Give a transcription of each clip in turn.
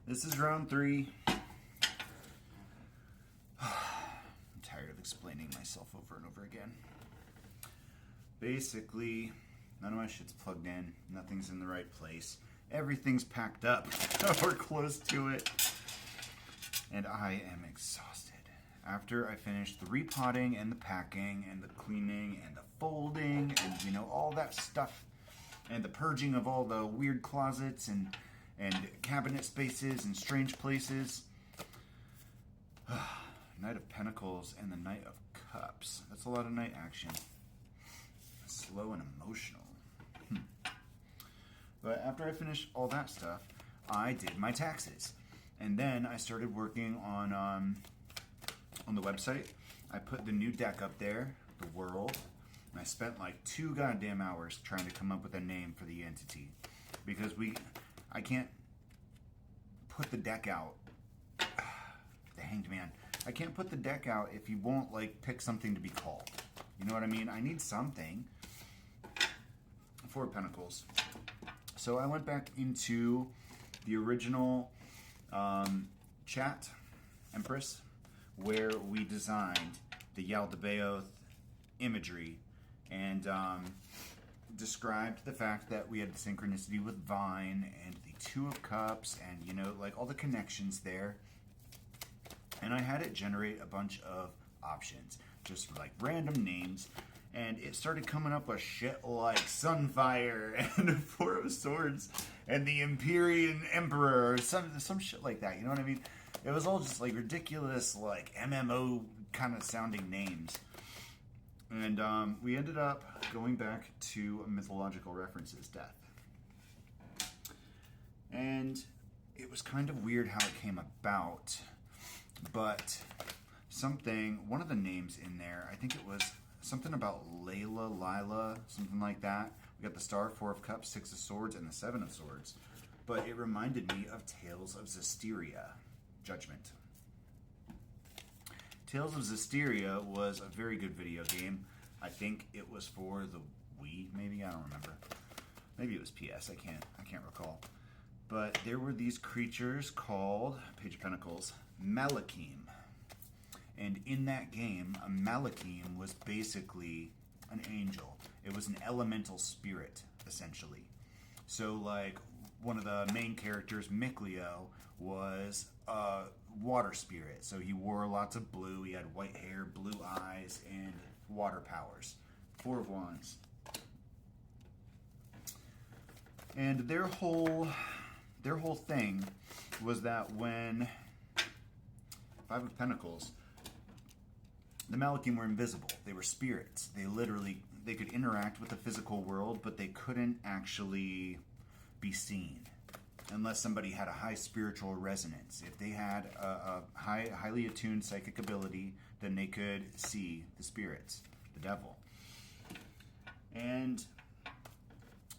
This is round 3. I'm tired of explaining myself over and over again. Basically, none of my shit's plugged in. Nothing's in the right place. Everything's packed up or close to it. And I am exhausted. After I finished the repotting and the packing and the cleaning and the folding and, all that stuff and the purging of all the weird closets and cabinet spaces and strange places. Knight of Pentacles and the Knight of Cups. That's a lot of knight action. Slow and emotional. But after I finished all that stuff, I did my taxes. And then I started working on the website. I put the new deck up there, the World. And I spent like 2 goddamn hours trying to come up with a name for the entity. Because I can't put the deck out. The Hanged Man. I can't put the deck out if you won't pick something to be called. You know what I mean? I need something. 4 of Pentacles. So I went back into the original chat, Empress, where we designed the Yaldabaoth imagery and described the fact that we had the synchronicity with Vine and the 2 of Cups and, all the connections there. And I had it generate a bunch of options, just random names. And it started coming up with shit like Sunfire and 4 of Swords and the Empyrean Emperor or some shit like that. You know what I mean? It was all just ridiculous, MMO kind of sounding names. And we ended up going back to mythological references, death. And it was kind of weird how it came about, but one of the names in there, I think it was something about Lila, something like that. We got the Star, 4 of Cups, 6 of Swords, and the 7 of Swords. But it reminded me of Tales of Zestiria, Judgment. Tales of Zestiria was a very good video game. I think it was for the Wii, maybe? I don't remember. Maybe it was PS, I can't recall. But there were these creatures called, Page of Pentacles, Malakim. And in that game, a Malakim was basically an angel. It was an elemental spirit, essentially. So, one of the main characters, Mikleo, was a water spirit. So he wore lots of blue. He had white hair, blue eyes, and water powers. 4 of Wands. And their whole thing was that when 5 of Pentacles, the Malakim were invisible. They were spirits. They could interact with the physical world, but they couldn't actually be seen unless somebody had a high spiritual resonance. If they had a highly attuned psychic ability, then they could see the spirits, the devil. And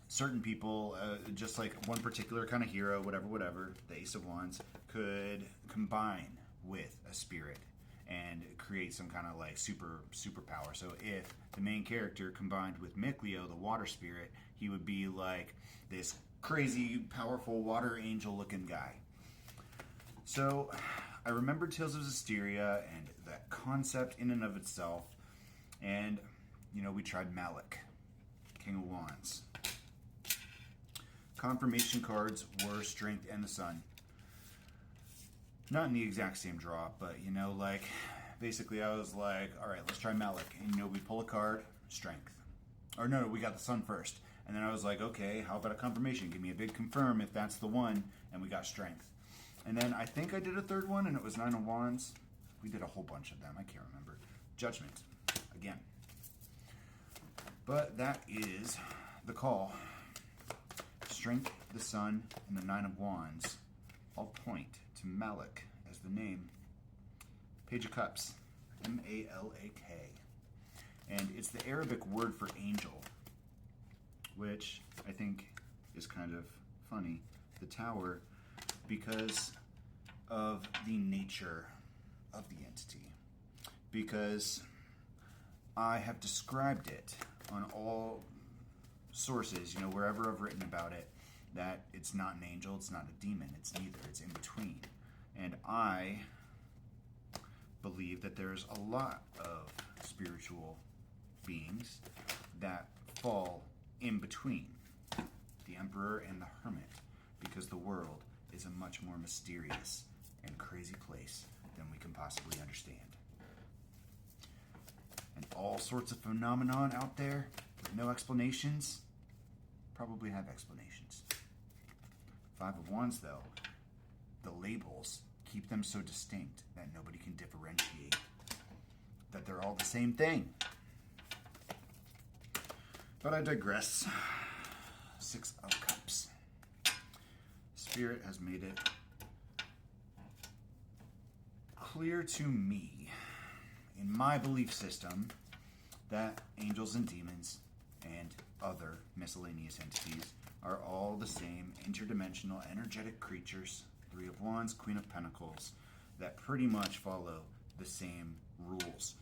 certain people, just like one particular kind of hero, whatever, the Ace of Wands, could combine with a spirit and create some kind of superpower. So if the main character combined with Mikleo, the water spirit, he would be this crazy, powerful water angel looking guy. So I remembered Tales of Zestiria and that concept in and of itself. And, we tried Malik, King of Wands. Confirmation cards were Strength and the Sun. Not in the exact same draw, but, basically I was like, all right, let's try Malik. And, we pull a card, Strength. Or no, we got the Sun first. And then I was like, okay, how about a confirmation? Give me a big confirm if that's the one. And we got Strength. And then I think I did a third one, and it was 9 of Wands. We did a whole bunch of them. I can't remember. Judgment. Again. But that is the call. Strength, the Sun, and the 9 of Wands all point to Malik as the name. Page of Cups, M-A-L-A-K. And it's the Arabic word for angel, which I think is kind of funny. The Tower, because of the nature of the entity. Because I have described it on all sources, wherever I've written about it, that it's not an angel, it's not a demon, it's neither, it's in between. And I believe that there's a lot of spiritual beings that fall in between the Emperor and the Hermit, because the world is a much more mysterious and crazy place than we can possibly understand. And all sorts of phenomenon out there with no explanations probably have explanations. Five of Wands, though, the labels keep them so distinct that nobody can differentiate that they're all the same thing. But I digress. Six of Cups. Spirit has made it clear to me, in my belief system, that angels and demons and other miscellaneous entities are all the same interdimensional energetic creatures, Three of Wands, Queen of Pentacles, that pretty much follow the same rules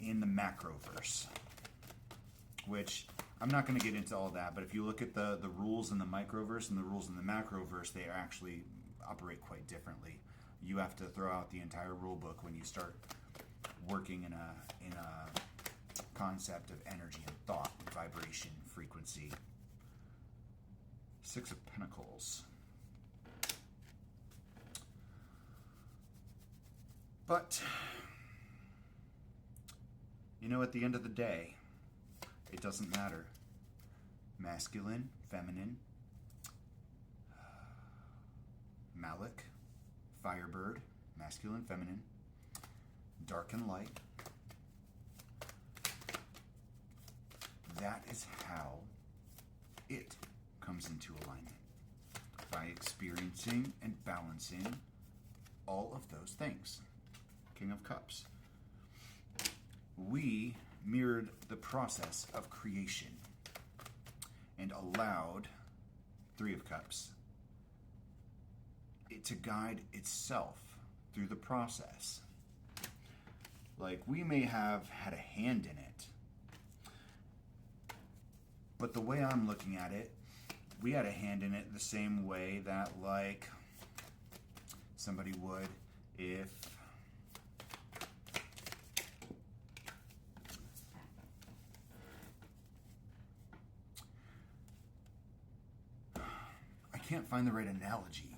in the macroverse. Which, I'm not going to get into all that, but if you look at the rules in the microverse and the rules in the macroverse, they actually operate quite differently. You have to throw out the entire rule book when you start working in a concept of energy and thought, vibration, frequency. Six of Pentacles. But, you know, at the end of the day, it doesn't matter. Masculine, feminine, Malik, Firebird, masculine, feminine, dark and light. That is how it comes into alignment, by experiencing and balancing all of those things. King of Cups. We mirrored the process of creation and allowed Three of Cups it to guide itself through the process. Like, we may have had a hand in it, but the way I'm looking at it, we had a hand in it the same way that, like, somebody would if I can't find the right analogy.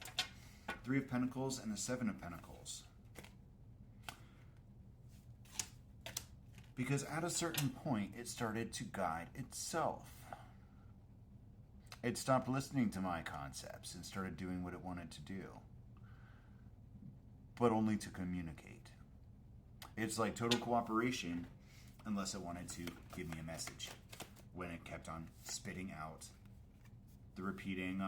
Three of Pentacles and the Seven of Pentacles. Because at a certain point, it started to guide itself. It stopped listening to my concepts and started doing what it wanted to do. But only to communicate. It's like total cooperation unless it wanted to give me a message. When it kept on spitting out the repeating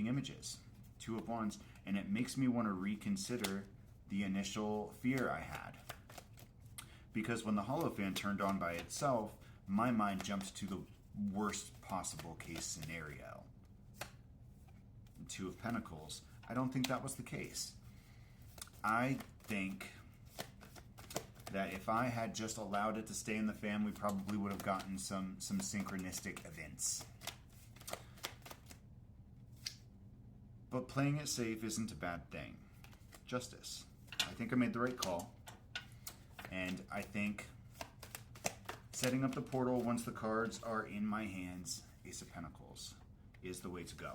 images. Two of Wands. And it makes me want to reconsider the initial fear I had. Because when the Hierophant turned on by itself, my mind jumped to the worst possible case scenario. And Two of Pentacles. I don't think that was the case. I think that if I had just allowed it to stay in the family, probably would have gotten some synchronistic events. But playing it safe isn't a bad thing. Justice. I think I made the right call. And I think setting up the portal once the cards are in my hands, Ace of Pentacles, is the way to go.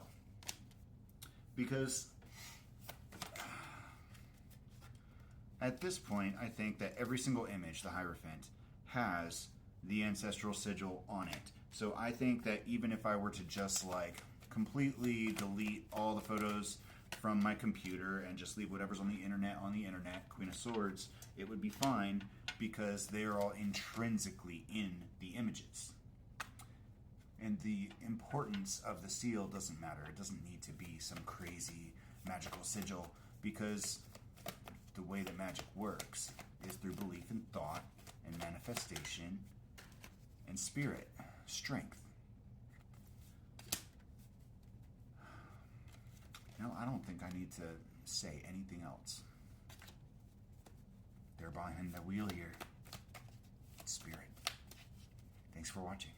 Because at this point, I think that every single image, the Hierophant, has the ancestral sigil on it. So I think that even if I were to just like completely delete all the photos from my computer and just leave whatever's on the internet, Queen of Swords, it would be fine because they are all intrinsically in the images. And the importance of the seal doesn't matter. It doesn't need to be some crazy magical sigil, because the way that magic works is through belief and thought and manifestation and spirit, strength. No, I don't think I need to say anything else. They're behind the wheel here. Spirit. Thanks for watching.